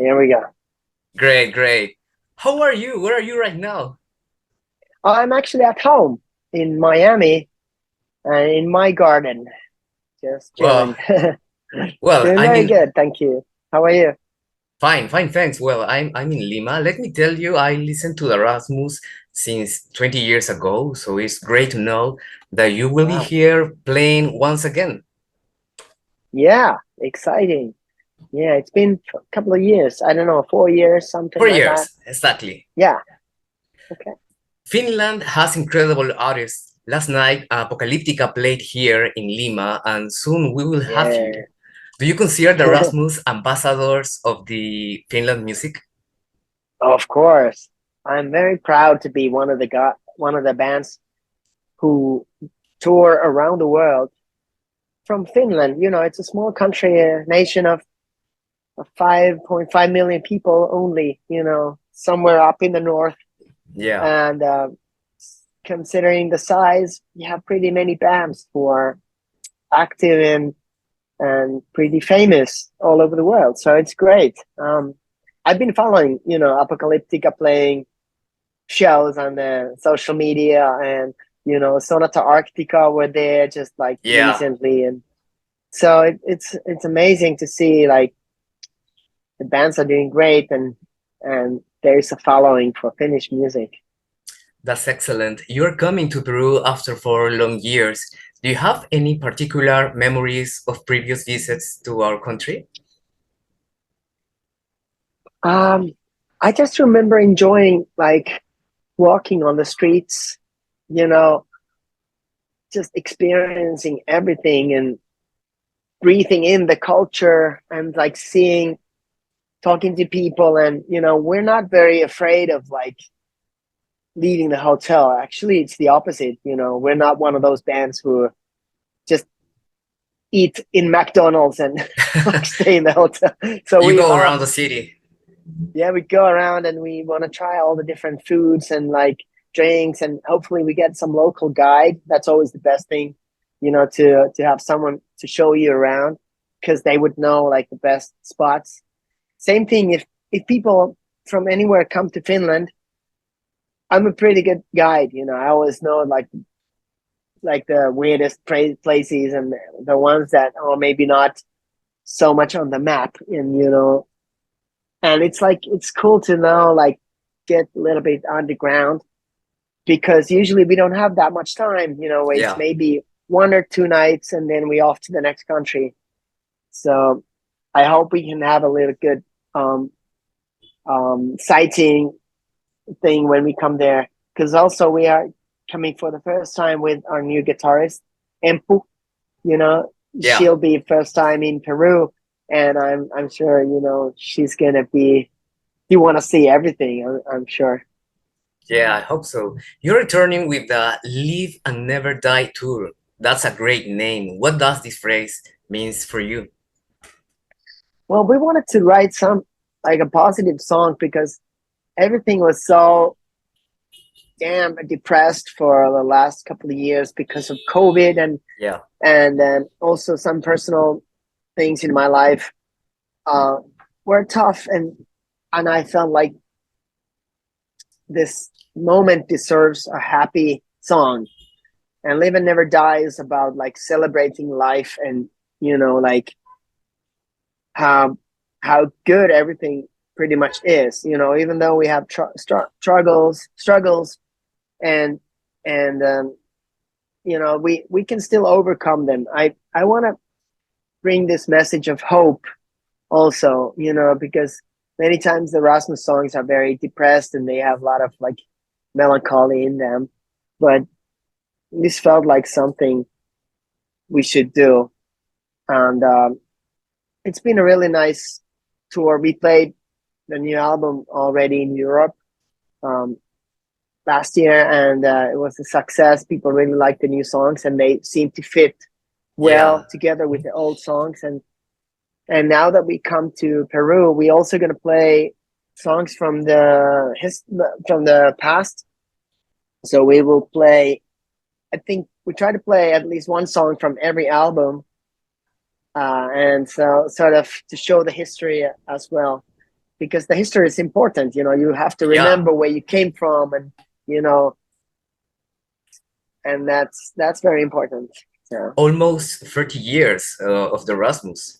Here we go. Great, great. How are you? Where are you right now? I'm actually at home in Miami, in my garden, just chilling. Well, well, Doing I'm very in good, thank you. How are you? fine, fine, thanks. Well, I'm in Lima. Let me tell you, I listened to the Rasmus since 20 years ago, so it's great to know that you will be Wow. here playing once again. Yeah, exciting. Yeah, it's been a couple of years. I don't know, 4 years, something For like that. years, exactly. Yeah. Okay. Finland has incredible artists. Last night, Apocalyptica played here in Lima, and soon we will have you. Yeah. Do you consider the Rasmus ambassadors of the Finland music? Of course. I'm very proud to be one of the bands who tour around the world from Finland. You know, it's a small country, a nation of 5.5 million people only, you know, somewhere up in the north. Yeah. And considering the size, you have pretty many bands who are active and pretty famous all over the world. So it's great. I've been following, you know, Apocalyptica playing shows on the social media, and you know, Sonata Arctica were there just like Yeah, recently, and so it's amazing to see like the bands are doing great, and there's a following for Finnish music. that's excellent. You're coming to Peru after 4 long years. Do you have any particular memories of previous visits to our country? Um, I just remember enjoying like walking on the streets, you know, just experiencing everything and breathing in the culture and like seeing, talking to people, and you know, we're not very afraid of like leaving the hotel. Actually, it's the opposite. You know, we're not one of those bands who just eat in McDonald's and like stay in the hotel. So You we go are, around the city. yeah, we go around and we want to try all the different foods and like drinks, and hopefully we get some local guide. That's always the best thing, you know, to have someone to show you around, because they would know like the best spots. Same thing if people from anywhere come to Finland, I'm a pretty good guide. You know, I always know like the weirdest places and the ones that are maybe not so much on the map, and you know, and it's like it's cool to know like get a little bit underground, because usually we don't have that much time. You know, it's Yeah. maybe 1 or 2 nights and then we off to the next country. So I hope we can have a little good um sightseeing thing when we come there, because also we are coming for the first time with our new guitarist Emppu. You know, Yeah. she'll be first time in Peru, and I'm sure, you know, she's gonna be, you want to see everything. I'm sure. Yeah, I hope so. You're returning with the Live and Never Die tour. That's a great name. What does this phrase means for you? Well, we wanted to write some like a positive song, because everything was so damn depressed for the last couple of years because of COVID, Yeah. and then also some personal things in my life uh, were tough, and I felt like this moment deserves a happy song. And Live and Never Die is about like celebrating life, and you know, like how good everything pretty much is. You know, even though we have struggles, and and you know, we can still overcome them. I want to bring this message of hope also, you know, because many times the Rasmus songs are very depressed and they have a lot of like melancholy in them, but this felt like something we should do. And it's been a really nice tour. We played the new album already in Europe um, last year, and it was a success. People really liked the new songs, and they seem to fit Yeah. well together with the old songs. And now that we come to Peru, we also going to play songs from from the past. So we will play, I think we try to play at least one song from every album, and so sort of to show the history as well. because the history is important. You know, you have to Yeah, remember where you came from, and you know, and that's very important. So almost 30 years of the Rasmus.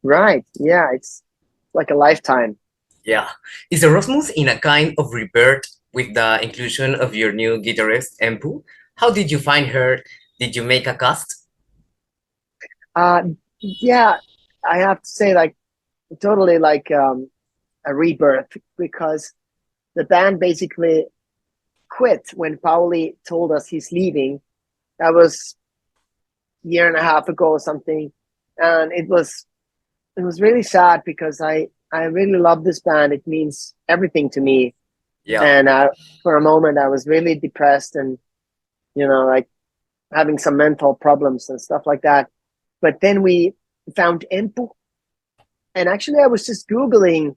right, yeah, it's like a lifetime. Yeah. Is the Rasmus in a kind of rebirth with the inclusion of your new guitarist, Emppu? How did you find her? Did you make a cast? Uh, yeah, I have to say, like, totally like a rebirth, because the band basically quit when Pauli told us he's leaving. That was a year and a half ago or something, and it was really sad because I really love this band. It means everything to me, Yeah. and for a moment I was really depressed and like having some mental problems and stuff like that. But then we found Emppu, and actually I was just googling.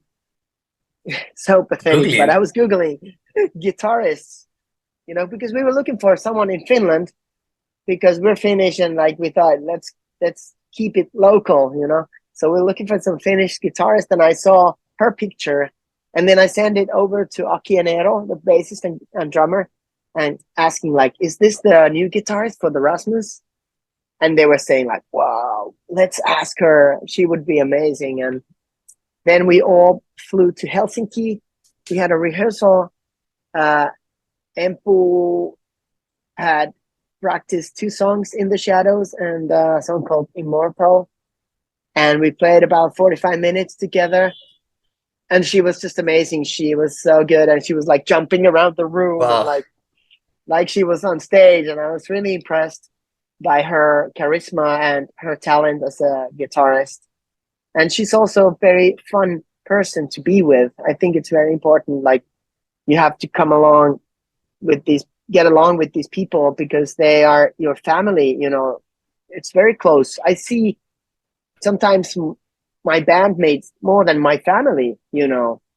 So pathetic, but Googling. I was googling guitarists, because we were looking for someone in Finland, because we're Finnish, and like we thought, let's keep it local. So we're looking for some Finnish guitarist, and I saw her picture, and then I sent it over to Aki and Eero, the bassist and drummer, and asking like, is this the new guitarist for the Rasmus? And they were saying like, wow, let's ask her, she would be amazing. And then we all flew to Helsinki. We had a rehearsal. Emppu had practiced 2 songs in the shadows and a song called Immortal. And we played about 45 minutes together. And she was just amazing. She was so good. And she was like jumping around the room and Wow. like she was on stage. And I was really impressed by her charisma and her talent as a guitarist. And she's also a very fun person to be with. I think it's very important. Like, you have to get along with these people, because they are your family. It's very close. I see sometimes my bandmates more than my family.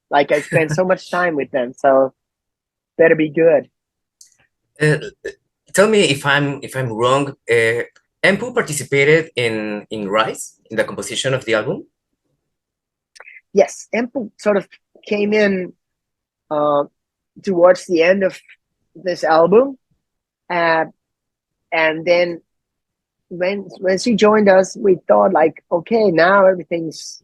Like, I spend so much time with them, so better be good. Uh, Tell me if I'm wrong. Emppu participated in Rise in the composition of the album. Yes, Emppu sort of came in uh, towards the end of this album, uh, and then when she joined us, we thought like, okay, now everything's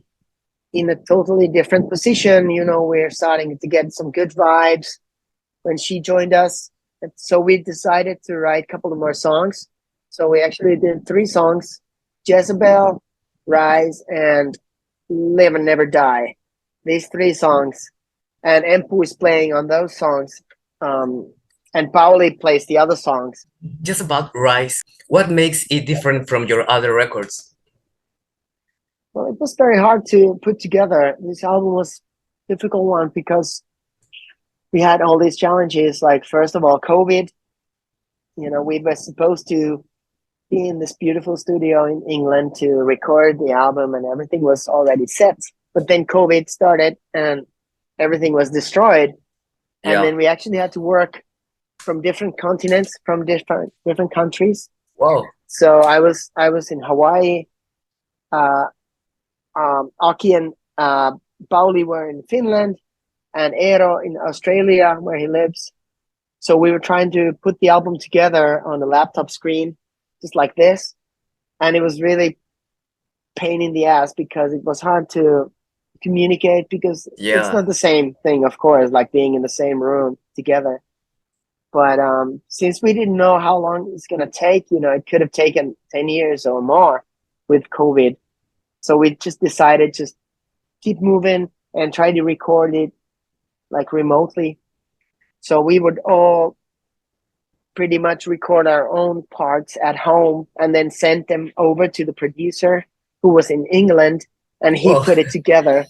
in a totally different position. We're starting to get some good vibes when she joined us. And so we decided to write a couple of more songs. So we actually did 3 songs: Jezebel, Rise, and Live and Never Die. These 3 songs. And Emppu is playing on those songs. And Pauli plays the other songs. Just about Rise, what makes it different from your other records? Well, it was very hard to put together. This album was a difficult one because we had all these challenges. Like, first of all, COVID. We were supposed to be in this beautiful studio in England to record the album, and everything was already set. But then COVID started and everything was destroyed. And Yeah. then we actually had to work from different continents, from different countries. Wow. So I was in Hawaii. Aki and Pauli were in Finland, and Eero in Australia, where he lives. So we were trying to put the album together on a laptop screen, just like this. And it was really pain in the ass, because it was hard to communicate, because it's Yeah. not the same thing, of course, like being in the same room together. But since we didn't know how long it's going to take, it could have taken 10 years or more with COVID. So we just decided just keep moving and try to record it like remotely. So we would all pretty much record our own parts at home and then send them over to the producer, who was in England, and he Whoa. put it together.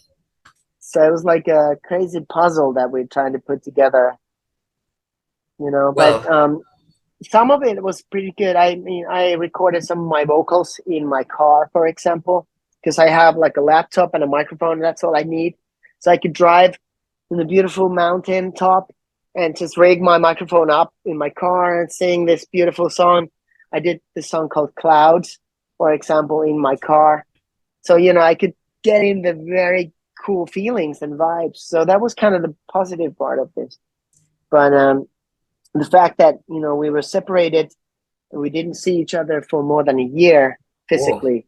So it was like a crazy puzzle that we're trying to put together, but Well, some of it was pretty good. I mean, I recorded some of my vocals in my car, for example, because I have like a laptop and a microphone. That's all I need. So I could drive in the beautiful mountain top and just rig my microphone up in my car and sing this beautiful song. I did this song called Clouds, for example, in my car. So, I could get in the very cool feelings and vibes. So that was kind of the positive part of this. But the fact that, you know, we were separated and we didn't see each other for more than a year Whoa, physically,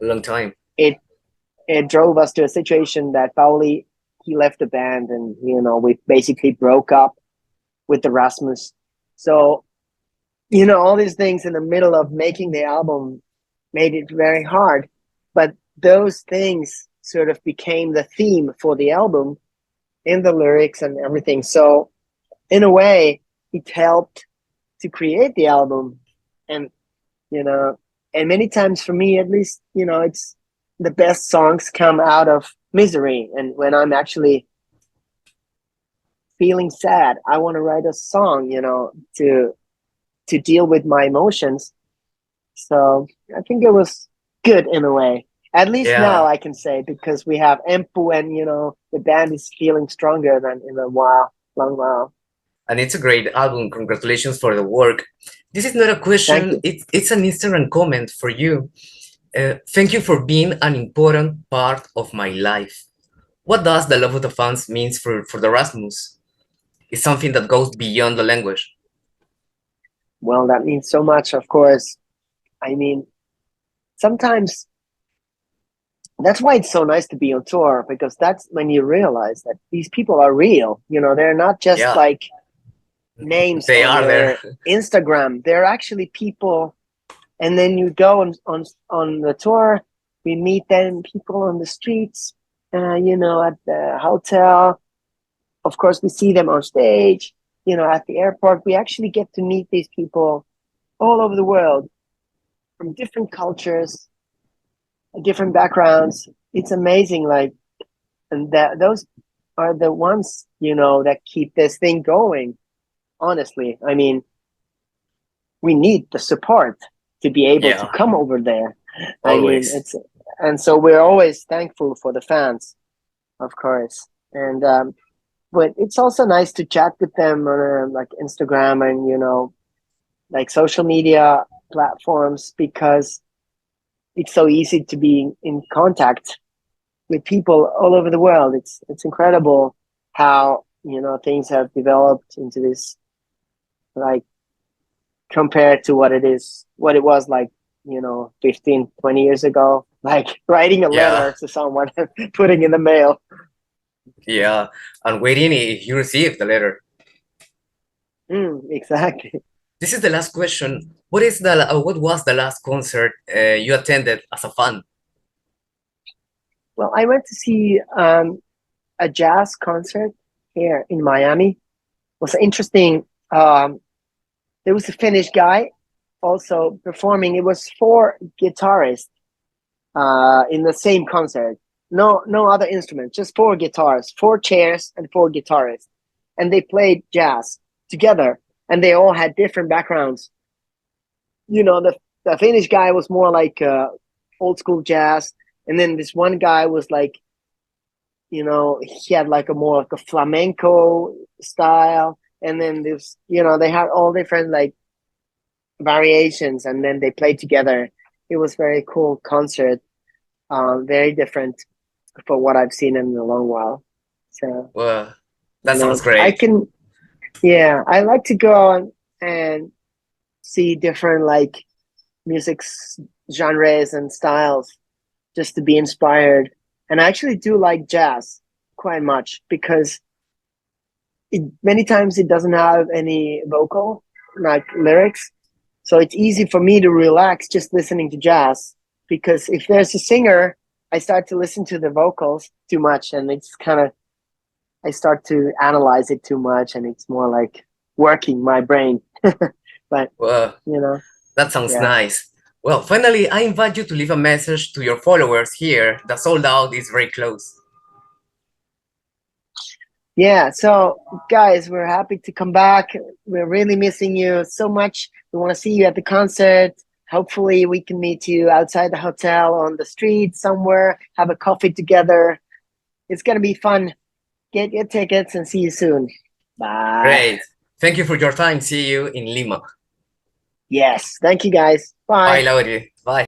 a long time. it drove us to a situation that Pauli, he left the band, and, you know, we basically broke up with the Rasmus. So, you know, all these things in the middle of making the album made it very hard. But those things sort of became the theme for the album in the lyrics and everything. So in a way, it helped to create the album. And, you know, and many times for me, at least, you know, it's the best songs come out of misery. And when I'm actually feeling sad, I want to write a song, you know, to deal with my emotions. So I think it was good in a way. At least now Yeah, I can say, because we have Emppu, and, you know, the band is feeling stronger than in a while, long while. and it's a great album. Congratulations for the work. This is not a Thank question, you. it's an Instagram comment for you. Thank you for being an important part of my life. What does the love of the fans means for the Rasmus? It's something that goes beyond the language. Well, that means so much, of course. I mean, sometimes that's why it's so nice to be on tour, because that's when you realize that these people are real. You know, they're not just Yeah, like names they on are there. your Instagram. They're actually people. And then you go on the tour, we meet them, people on the streets, you know, at the hotel. Of course, we see them on stage, you know, at the airport. We actually get to meet these people all over the world, from different cultures, different backgrounds. It's amazing. Like, and that those are the ones, you know, that keep this thing going. Honestly, I mean, we need the support to be able to Yeah, come over there. I mean, always. it's, and so we're always thankful for the fans, of course. And but it's also nice to chat with them on like Instagram and, you know, like social media platforms, because it's so easy to be in contact with people all over the world. It's incredible how, you know, things have developed into this, like, compared to what it was like, you know, 15, 20 years ago, like writing a Yeah, letter to someone and putting in the mail. yeah. And waiting if you receive the letter. Exactly. This is the last question. What was the last concert you attended as a fan? Well, I went to see a jazz concert here in Miami. It was interesting. There was a Finnish guy also performing. It was four guitarists in the same concert. No other instrument, just four guitars, four chairs, and four guitarists, and they played jazz together. And they all had different backgrounds. You know, the Finnish guy was more like old school jazz, and then this one guy was like, you know, he had like a more like a flamenco style, and then this, you know, they had all different like variations, and then they played together. It was very cool concert, very different for what I've seen in a long while. So, Well, you that know, sounds great. yeah, I like to go and see different like music genres and styles, just to be inspired. And I actually do like jazz quite much, because many times it doesn't have any vocal, like lyrics. So it's easy for me to relax just listening to jazz, because if there's a singer, I start to listen to the vocals too much, and it's kind of, I start to analyze it too much, and it's more like working my brain. But, Well, you know, that sounds yeah. nice. Well, finally, I invite you to leave a message to your followers here. The sold out is very close. Yeah, so guys, we're happy to come back. We're really missing you so much. We want to see you at the concert. Hopefully, we can meet you outside the hotel, on the street, somewhere, have a coffee together. It's going to be fun. Get your tickets and see you soon. Bye. Great. Thank you for your time. See you in Lima. Yes. Thank you, guys. Bye, Bye. Lauri. Bye.